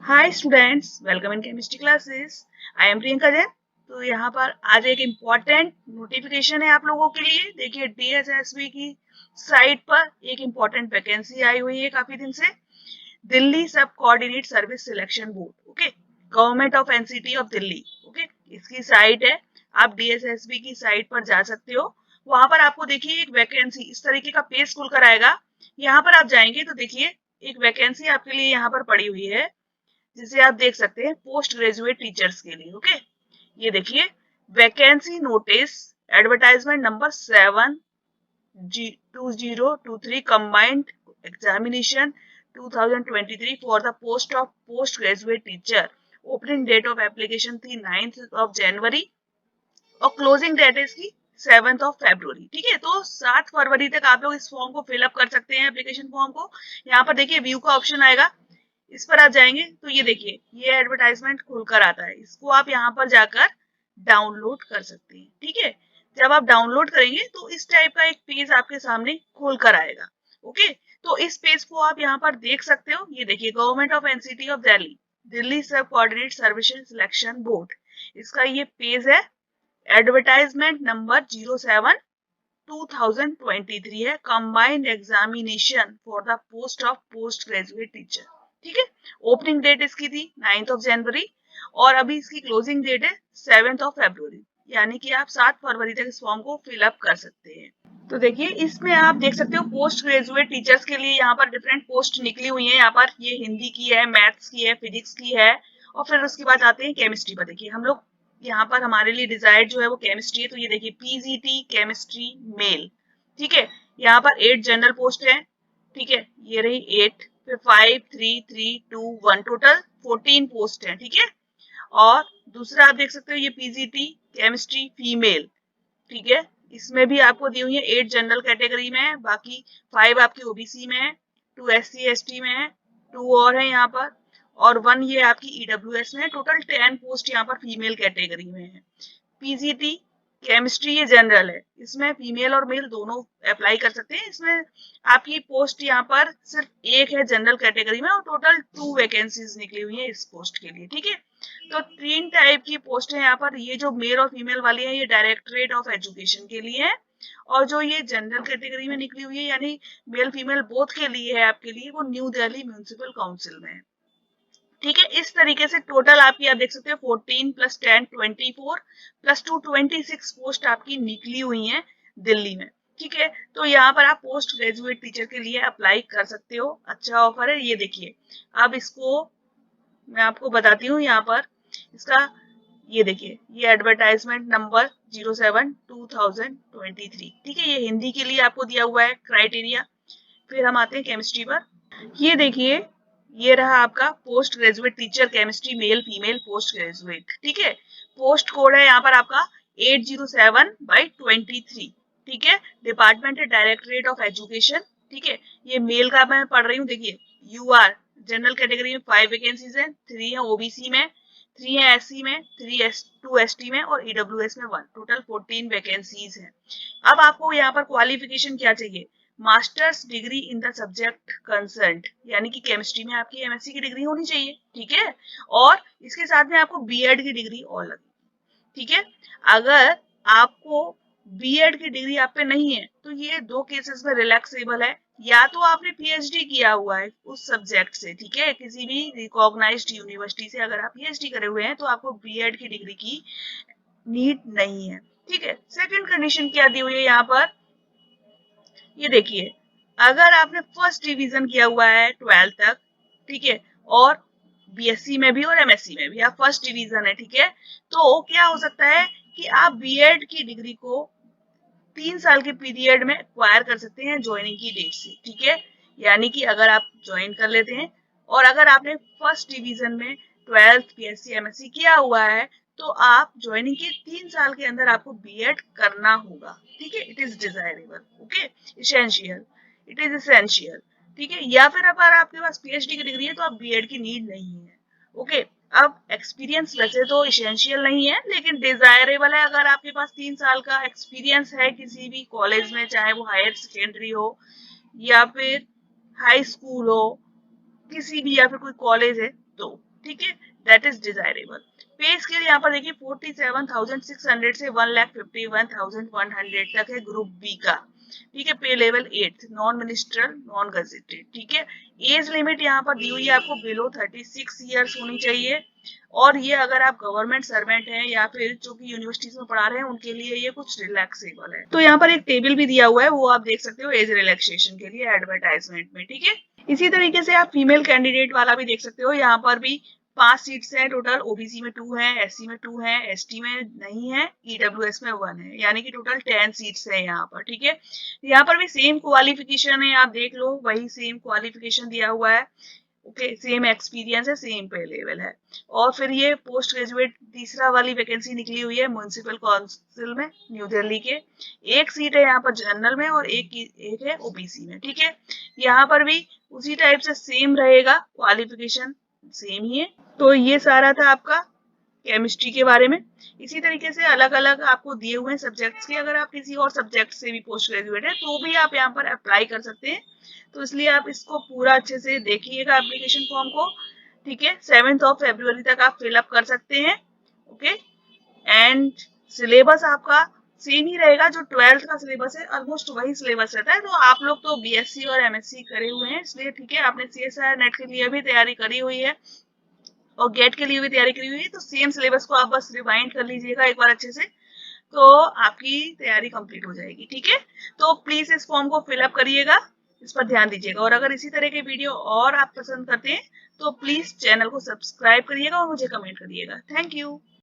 Hi students, welcome in chemistry classes. I am Priyanka Jain. तो यहाँ पर आज एक इम्पॉर्टेंट नोटिफिकेशन है आप लोगों के लिए। देखिए, डीएसएसबी की साइट पर एक इम्पॉर्टेंट वैकेंसी आई हुई है काफी दिन से। दिल्ली सब coordinate service selection board, okay, government of NCT of Delhi, okay, इसकी साइट है। आप डीएसएसबी की साइट पर जा सकते हो। वहां पर आपको देखिए एक वैकेंसी इस तरीके का पेज खुलकर आएगा। यहाँ पर आप जाएंगे तो देखिए एक वैकेंसी आपके लिए यहाँ पर पड़ी हुई है, जिसे आप देख सकते हैं पोस्ट ग्रेजुएट टीचर्स के लिए। ओके, ये देखिए vacancy notice advertisement number 7/2023 combined examination 2023 for the post of post graduate teacher. Opening date of application थी 9th ऑफ जनवरी और क्लोजिंग डेट है इसकी 7th ऑफ February। ठीक है, तो 7 फरवरी तक आप लोग इस फॉर्म को फिलअप कर सकते हैं, एप्लीकेशन फॉर्म को। यहाँ पर देखिए व्यू का ऑप्शन आएगा, इस पर आप जाएंगे तो ये देखिए ये एडवर्टाइजमेंट खुलकर आता है। इसको आप यहाँ पर जाकर डाउनलोड कर सकते हैं। ठीक है, जब आप डाउनलोड करेंगे तो इस टाइप का एक पेज आपके सामने खुलकर आएगा। ओके, तो इस पेज को आप यहाँ पर देख सकते हो। ये देखिए government of NCT of Delhi, Delhi सब कोऑर्डिनेट सर्विसेज सिलेक्शन बोर्ड, इसका ये पेज है। एडवर्टाइजमेंट नंबर 07/2023 है, combined examination for the post of post graduate teacher. ठीक है, ओपनिंग डेट इसकी थी 9th ऑफ जनवरी और अभी इसकी क्लोजिंग डेट है 7th ऑफ February, यानी कि आप 7 फरवरी तक इस फॉर्म को फिलअप कर सकते हैं। तो देखिए इसमें आप देख सकते हो पोस्ट ग्रेजुएट टीचर्स के लिए यहाँ पर डिफरेंट पोस्ट निकली हुई है। यहाँ पर ये हिंदी की है, मैथ्स की है, फिजिक्स की है और फिर उसके बाद आते हैं केमिस्ट्री पर। देखिए हम लोग यहाँ पर हमारे लिए डिजायर्ड जो है वो केमिस्ट्री है, तो ये देखिए पीजीटी केमिस्ट्री मेल। ठीक है, यहाँ पर 8 जनरल पोस्ट है। ठीक है, ये रही 8, फिर 5 3 3 2 1, टोटल 14 पोस्ट है। ठीक है, और दूसरा आप देख सकते हो ये पीजीटी केमिस्ट्री फीमेल। ठीक है, इसमें भी आपको दी हुई है 8 जनरल कैटेगरी में है, बाकी 5 आपकी ओबीसी में है, 2 एससी एसटी में है, 2 और है यहाँ पर, और 1 ये आपकी ईडब्ल्यूएस में है। टोटल 10 पोस्ट यहाँ पर फीमेल कैटेगरी में है। पीजीटी केमिस्ट्री ये जनरल है, इसमें फीमेल और मेल दोनों अप्लाई कर सकते हैं। इसमें आपकी पोस्ट यहाँ पर सिर्फ एक है जनरल कैटेगरी में और टोटल 2 वैकेंसीज निकली हुई है इस पोस्ट के लिए। ठीक है, तो 3 टाइप की पोस्ट है यहाँ पर। ये जो मेल और फीमेल वाली है ये डायरेक्टरेट ऑफ एजुकेशन के लिए है, और जो ये जनरल कैटेगरी में निकली हुई है यानी मेल फीमेल बोथ के लिए है आपके लिए, वो न्यू दिल्ली म्यूनिसिपल काउंसिल में है। ठीक है, इस तरीके से टोटल आपकी आप देख सकते हो 14 + 10 24 + 2 26 पोस्ट आपकी निकली हुई हैं दिल्ली में। ठीक है, तो यहाँ पर आप पोस्ट ग्रेजुएट टीचर के लिए अप्लाई कर सकते हो। अच्छा ऑफर है, ये देखिए। अब इसको मैं आपको बताती हूँ यहाँ पर इसका, ये देखिए ये एडवर्टाइजमेंट नंबर 07/2023। ठीक है, ये हिंदी के लिए आपको दिया हुआ है क्राइटेरिया। फिर हम आते हैं केमिस्ट्री पर। ये देखिए ये रहा आपका post graduate teacher chemistry male female post graduate. ठीक है, पोस्ट कोड है यहाँ पर आपका 807/23। ठीक है, डिपार्टमेंट है डायरेक्टरेट ऑफ एजुकेशन। ठीक है, ये मेल का मैं पढ़ रही हूँ। देखिए यूआर जनरल कैटेगरी में 5 वैकेंसीज है, 3 है ओबीसी में, 3 है एससी में, 2 एसटी में और ईडब्ल्यूएस में 1, टोटल 14 वैकेंसीज है। अब आपको यहाँ पर क्वालिफिकेशन क्या चाहिए? Masters degree in the subject concerned, यानी कि केमिस्ट्री में आपकी एमएससी की डिग्री होनी चाहिए। ठीक है, और इसके साथ में आपको बीएड की डिग्री और लगेगी। ठीक है, अगर आपको बीएड की डिग्री आप पे नहीं है तो ये 2 केसेस में रिलैक्सेबल है। या तो आपने पीएचडी किया हुआ है उस सब्जेक्ट से, ठीक है, किसी भी रिकॉग्नाइज्ड यूनिवर्सिटी से अगर आप पीएचडी करे हुए हैं तो आपको बीएड की डिग्री की नीड नहीं है। ठीक है, सेकंड कंडीशन क्या दी हुई है यहाँ पर, ये देखिए अगर आपने फर्स्ट डिवीजन किया हुआ है 12th तक, ठीक है, और बीएससी में भी और एमएससी में भी आप फर्स्ट डिवीजन है, ठीक है, तो क्या हो सकता है कि आप बीएड की डिग्री को 3 साल के पीरियड में एक्वायर कर सकते हैं ज्वाइनिंग की डेट से। ठीक है, यानी कि अगर आप ज्वाइन कर लेते हैं और अगर आपने फर्स्ट डिवीजन में 12th बीएससी एमएससी किया हुआ है तो आप ज्वाइनिंग के 3 साल के अंदर आपको बीएड करना होगा। ठीक है, it is desirable, okay, essential, it is essential. ठीक है, या फिर अगर आपके पास पीएचडी की डिग्री है तो आप बीएड की नीड नहीं है। ओके, अब एक्सपीरियंस वैसे तो इसेंशियल नहीं है लेकिन डिजायरेबल है। अगर आपके पास 3 साल का एक्सपीरियंस है किसी भी कॉलेज में, चाहे वो हायर सेकेंडरी हो या फिर हाई स्कूल हो, किसी भी, या फिर कोई कॉलेज है तो। ठीक है, दैट इज डिजायरेबल। पे स्केल यहाँ पर देखिए 47,600 से 1,51,100 तक है ग्रुप बी का, ठीक है। पे level 8 non ministerial non gazetted, ठीक है। एज लिमिट यहाँ पर दी हुई है आपको बिलो 36 ईयर्स होनी चाहिए, और ये अगर आप गवर्नमेंट सर्वेंट हैं या फिर जो कि यूनिवर्सिटीज में पढ़ा रहे हैं उनके लिए ये कुछ रिलैक्सेबल है। तो यहाँ पर एक टेबल भी दिया हुआ है, वो आप देख सकते हो एज रिलैक्सेशन के लिए एडवर्टाइजमेंट में, ठीक है। इसी तरीके से आप फीमेल कैंडिडेट वाला भी देख सकते हो, यहाँ पर भी 5 सीट्स हैं टोटल, ओबीसी में 2 है, एससी में 2 है, एसटी में नहीं है, ईडब्ल्यूएस में 1 है, यानी कि टोटल 10 सीट्स है यहाँ पर, ठीक है। यहाँ पर भी सेम क्वालिफिकेशन है, आप देख लो वही सेम क्वालिफिकेशन दिया हुआ है, ओके, सेम एक्सपीरियंस है, सेम पे लेवल है। और फिर ये पोस्ट ग्रेजुएट तीसरा वाली वैकेंसी निकली हुई है म्युनिसिपल काउंसिल में न्यू दिल्ली के, एक सीट है यहाँ पर जनरल में और एक है ओबीसी में, ठीक है। यहाँ पर भी उसी टाइप से सेम रहेगा, क्वालिफिकेशन सेम ही है। तो ये सारा था आपका केमिस्ट्री के बारे में। इसी तरीके से अलग अलग आपको दिए हुए हैं सब्जेक्ट्स के, अगर आप किसी और सब्जेक्ट से भी पोस्ट ग्रेजुएट है तो भी आप यहाँ पर अप्लाई कर सकते हैं। तो इसलिए आप इसको पूरा अच्छे से देखिएगा एप्लीकेशन फॉर्म को, ठीक है। 7 फरवरी तक आप फिलअप कर सकते हैं, ओके। एंड सिलेबस आपका सेम ही रहेगा, जो 12th का सिलेबस है ऑलमोस्ट वही सिलेबस रहता है। तो आप लोग तो बीएससी और एमएससी करे हुए हैं, इसलिए ठीक है, आपने सीएसआई नेट के लिए भी तैयारी करी हुई है और गेट के लिए भी तैयारी करी हुई है, तो सेम सिलेबस को आप बस रिवाइंड कर लीजिएगा एक बार अच्छे से, तो आपकी तैयारी कंप्लीट हो जाएगी, ठीक है। तो प्लीज इस फॉर्म को फिलअप करिएगा, इस पर ध्यान दीजिएगा, और अगर इसी तरह के वीडियो और आप पसंद करते हैं तो प्लीज चैनल को सब्सक्राइब करिएगा और मुझे कमेंट करिएगा। Thank you.